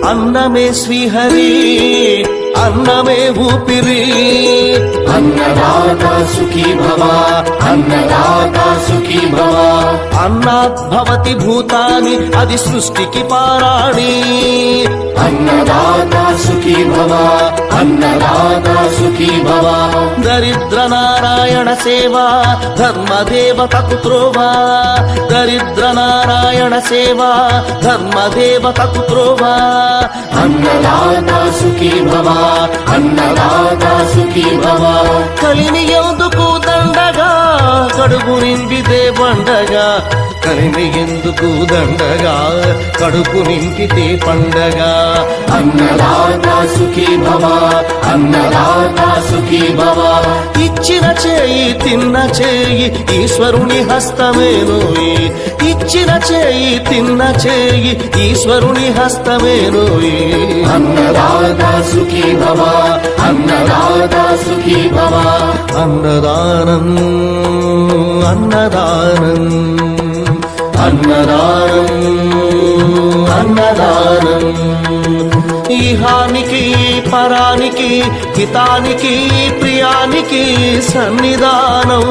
అన్నమే శ్రీహరి అన్నమే ఊపిరి అన్నదాత సుఖీ భవ అన్నదాత సుఖీ భవ అన్నాత్ భవతి భూతాని అది సృష్టికి పారాణి అన్నదాత సుఖీ భవ అన్నదాత సుఖీ భవ దరిద్ర నారాయణ సేవా ధర్మదేవతకు త్రోవా దరిద్ర నారాయణ సేవా ధర్మదేవతకు త్రోవా అన్నదాత సుఖీ భవ అన్నదాత సుఖీ భవ కలిని ఎందుకు దండగా కడుపు నింపితే పండగా కలిని ఎందుకు దండగా కడుపు నింపితే పండగ అన్నదాత సుఖీ భవ అన్నదాత సుఖీ భవ ఇచ్చిన చేయి తిన్న చేయి ఈశ్వరుని హస్తమేనోయి ఇచ్చిన చేయి తిన్న చేయి ఈశ్వరుని హస్తమేనోయి అన్నదాత సుఖీ భవ అన్నదాత సుఖీ భవ అన్నదానం అన్నదానం అన్నదానం అన్నదానం ఇహానికి పరానికి హితానికి ప్రియానికి సన్నిధానం